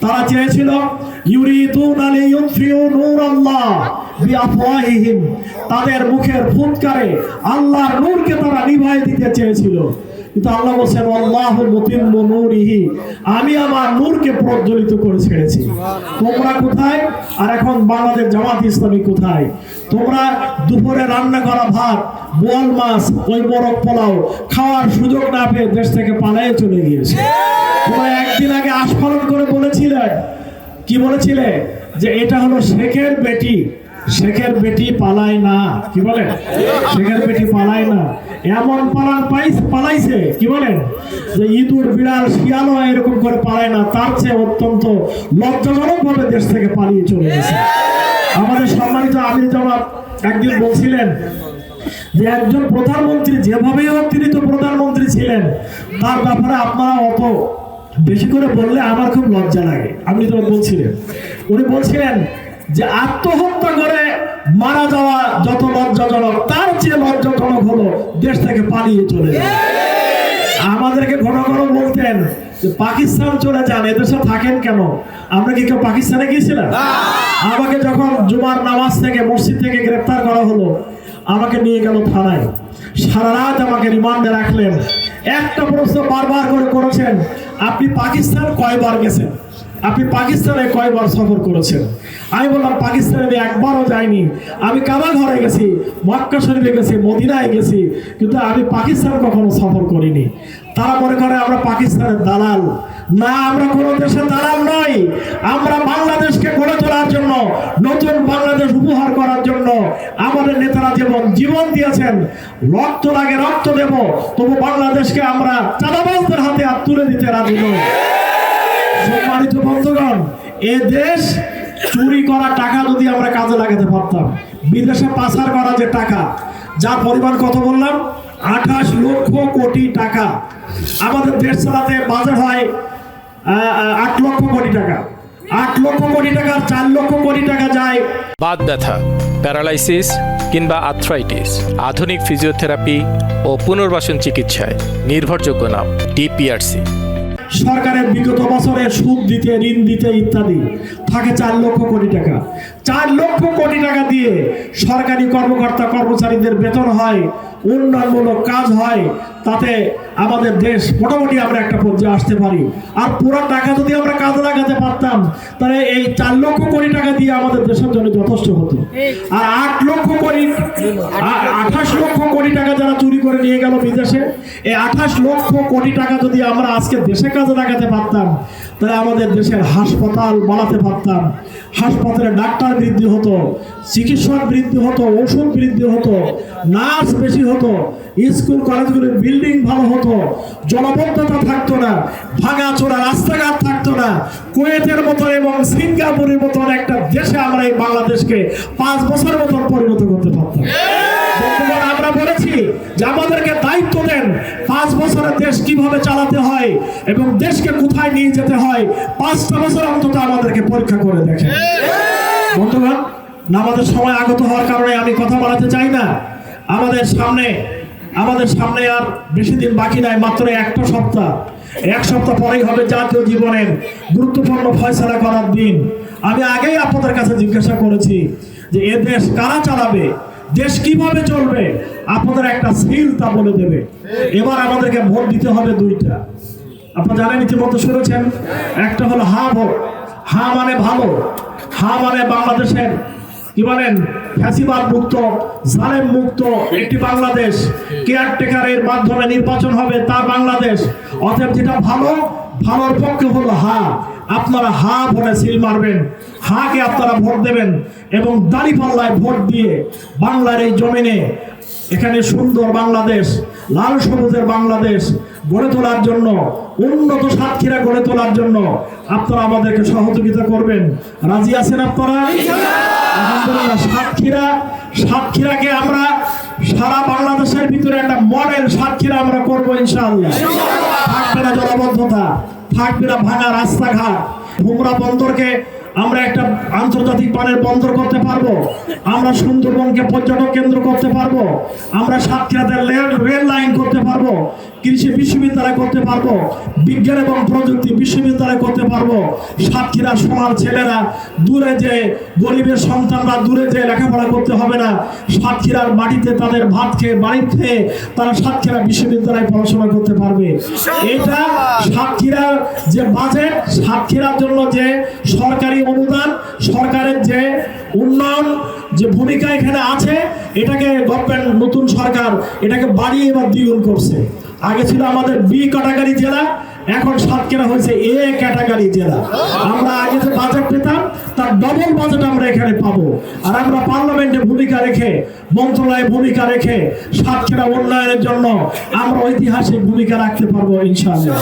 তারা চেয়েছিল ইউরিদুনা লিইউতফিউ নূরাল্লাহ বিআফওয়াহিহিম, তাদের মুখের ফুৎকারে আল্লাহর নূরকে তারা নিভাই দিতে চেয়েছিল। কিন্তু আল্লাহ বলেন আল্লাহু মুতিম্মু নূরিহি, আমি আমার নূরকে প্রজ্বলিত করে ছেড়েছি। তোমরা কোথায়? আর এখন বাংলাদেশ জামাত ইসলামী কোথায়? তোমরা দুপুরে রান্না করা ভাত, বোয়াল মাছ, ওই মোরগ পোলাও খাওয়ার সুযোগ না পেয়ে দেশ থেকে পালিয়ে চলে গিয়েছে। তোমরা একদিন আগে আস্ফালন করে বলেছিলে, কি বলেছিলে? যে এটা হলো শেখের বেটি, শেখের বেটি পালায় না। কি বলেন? শেখের বেটি পালায় না। এমন পালাইছে, কি বলেন, যে ইঁদুর বিড়াল শিয়ালও এরকম করে পালায় না, তার চেয়ে অত্যন্ত লজ্জাজনক ভাবে দেশ থেকে পালিয়ে চলে গেছে। আমাদের সম্মানিত আমির জামাত একদিন বলছিলেন যে একজন প্রধানমন্ত্রী যেভাবেই হোক তিনি তো প্রধানমন্ত্রী ছিলেন, তার ব্যাপারে আপনারা অত বেশি করে বললে আমার খুব লজ্জা লাগে। আপনি তো বলছিলেন, উনি বলছিলেন যে আত্মহত্যা করে মারা যাওয়া যত লজ্জাজনক, তার চেয়ে লজ্জাজনক হলো দেশ থেকে পালিয়ে চলে যাওয়া। আমাদেরকে ঘন ঘন বলতেন যে পাকিস্তান চলে যান, এদেশে থাকেন কেন? আমরা কি কেউ পাকিস্তানে গিয়েছিলাম? আমাকে যখন জুমার নামাজ থেকে মসজিদ থেকে গ্রেফতার করা হলো, আমাকে নিয়ে গেল থানায়, সারা রাত আমাকে রিমান্ডে রাখলেন। একটা প্রশ্ন বারবার করে করেছেন, আপনি পাকিস্তান কয়বার গেছেন? আপনি পাকিস্তানে কয়বার সফর করেছেন? আমি বললাম পাকিস্তানে আমি একবারও যাইনি। আমি কাবা ঘরে গেছি, মক্কা শরীফে গেছি, মদিনায় গেছি, কিন্তু আমি পাকিস্তান কখনো সফর করিনি। তারা মনে করে আমরা পাকিস্তানের দালাল। না, আমরা কোনো দেশের দালাল নই। আমরা বাংলাদেশকে গড়ে তোলার জন্য, নতুন বাংলাদেশ উপহার করার জন্য আমাদের নেতারা যেমন জীবন দিয়েছেন, রক্ত লাগে রক্ত দেব, তবু বাংলাদেশকে আমরা চাঁদাবাজদের হাতে আর তুলে দিতে রাজি নই। সম্মানিত বন্ধুগণ, এ দেশ চুরি করা টাকা যদি আমরা কাজে লাগাতে পারতাম, বিদেশে পাচার করা যে টাকা, যার পরিমাণ কত বললাম, 28 লক্ষ কোটি টাকা। আমাদের দেশ চালাতে বাজেট হয় 8 লক্ষ কোটি টাকা। 8 লক্ষ কোটি টাকার 4 লক্ষ কোটি টাকা যায় বাত ব্যথা, প্যারালাইসিস কিংবা আর্থ্রাইটিস। আধুনিক ফিজিওথেরাপি ও পুনর্বাসন চিকিৎসায় নির্ভরযোগ্য নাম ডিপিআরসি। সরকারের বিগত বছরে সুদ দিতে, ঋণ দিতে ইত্যাদি থাকে 4 লক্ষ কোটি টাকা। 4 লক্ষ কোটি টাকা দিয়ে সরকারি কর্মকর্তা কর্মচারীদের বেতন হয়, উন্নয়নমূলক কাজ হয়, তাতে আমাদের দেশ মোটামুটি আমরা একটা পর্যায়ে আসতে পারি। আর পুরো টাকা যদি আমরা কাজে লাগাতে পারতাম, তাহলে এই 4 লক্ষ কোটি টাকা দিয়ে আমাদের দেশের জন্য যথেষ্ট হতো। আর 28 লক্ষ কোটি টাকা যারা চুরি করে নিয়ে গেল বিদেশে, এই 28 লক্ষ কোটি টাকা যদি আমরা আজকে দেশে কাজে লাগাতে পারতাম, তাহলে আমাদের দেশের হাসপাতাল বাড়াতে পারতাম, হাসপাতালে ডাক্তার বৃদ্ধি হতো, চিকিৎসক বৃদ্ধি হতো, ওষুধ বৃদ্ধি হতো, নার্স বেশি হতো, স্কুল কলেজগুলির বিল্ডিং ভালো হতো, জলাবদ্ধতা থাকতো না, ভাঙাচোরা রাস্তাঘাট থাকতো না। কুয়েতের মতো এবং সিঙ্গাপুরের মতন একটা দেশে আমরা এই বাংলাদেশকে 5 বছরের মতন পরিণত করতে পারতাম। বন্ধুগণ, আমরা বলেছি যে আমাদেরকে দায়িত্ব দেন 5 বছরের দেশ কিভাবে চালাতে হয় এবং দেশকে কোথায় নিয়ে যেতে হয়, 5টা বছর অন্তত আমাদেরকে পরীক্ষা করে দেখেন। বন্ধুগণ, আমাদের সময় আগত হওয়ার কারণে আমি কথা বলাতে চাই না। আমাদের সামনে আর বেশি দিন বাকি নাই, মাত্র একটা সপ্তাহ। 1 সপ্তাহ পরেই হবে জাতীয় জীবনের গুরুত্বপূর্ণ ফয়সালা করার দিন। আমি আগেই আপনাদের কাছে জিজ্ঞাসা করেছি যে এ দেশ কারা চালাবে, দেশ কিভাবে চলবে, আপনাদের একটা সিল তা বলে দেবে। এবার আমাদেরকে ভোট দিতে হবে 2টা। আপনারা জানেন, ইতিমধ্যে শুনেছেন, একটা হলো হা ভোট। হা মানে ভালো, হা মানে বাংলাদেশের কি বলেন, ফ্যাসিবাদ মুক্ত, জালেম মুক্ত একটি বাংলাদেশ, কেয়ারটেকারের মাধ্যমে নির্বাচন হবে তার বাংলাদেশ। অতএব যেটা ভালো, ভালোর পক্ষে হলো হা। আপনারা হা ভোটে সিল মারবেন, হাকে আপনারা ভোট দেবেন এবং দাঁড়িপাল্লায় ভোট দিয়ে বাংলার এই জমিনে এখানে সুন্দর বাংলাদেশ, লাল সবুজের বাংলাদেশ গড়ে তোলার জন্য, উন্নত সাতক্ষীরা গড়ে তোলার জন্য আপনারা আমাদেরকে সহযোগিতা করবেন। রাজি আছেন আপনারা? আলহামদুলিল্লাহ। সাতক্ষীরাকে আমরা সারা বাংলাদেশের ভিতরে একটা মডেল সাতক্ষীরা আমরা করবো ইনশাআল্লাহ। থাকবে না জলাবদ্ধতা, থাকবে না ভাঙা রাস্তাঘাট। ভুমরা বন্দরকে আমরা একটা আন্তর্জাতিক মানের বন্দর করতে পারবো, আমরা সুন্দরবনকে পর্যটক কেন্দ্র করতে পারবো, আমরা সাতক্ষীরাতে রেল লাইন করতে পারবো। কৃষি বিশ্ববিদ্যালয় করতে পারবো, বিজ্ঞান এবং প্রযুক্তি বিশ্ববিদ্যালয় করতে পারবো। সাতক্ষীরা সোনার ছেলেরা দূরে যে গরিবের সন্তানরা দূরে যে লেখাপড়া করতে হবে না, সাতক্ষীরার মাটিতে তাদের ভাত খেয়ে বাড়ি খেয়ে তারা সাতক্ষীরা বিশ্ববিদ্যালয়ে পড়াশোনা করতে পারবে। এটা সাতক্ষীরার যে বাজেট, সাতক্ষীরার জন্য যে সরকারি অনুদান, সরকারের যে উন্নয়ন যে ভূমিকা এখানে আছে, এটাকে গভর্নমেন্ট নতুন সরকার এটাকে বাড়িয়ে এবার দ্বিগুণ করছে। আগে ছিল আমাদের বি ক্যাটাগরি জেলা, এখন সাতক্ষীরা হয়েছে এ ক্যাটাগরি জেলা। আমরা আগে যে বাজেট পেতাম তার ডবল বাজেট আমরা এখানে পাবো। আর আমরা পার্লামেন্টে ভূমিকা রেখে, মন্ত্রণালয়ে ভূমিকা রেখে সাতক্ষীরা উন্নয়নের জন্য আমরা ঐতিহাসিক ভূমিকা রাখতে পারবো ইনশাআল্লাহ।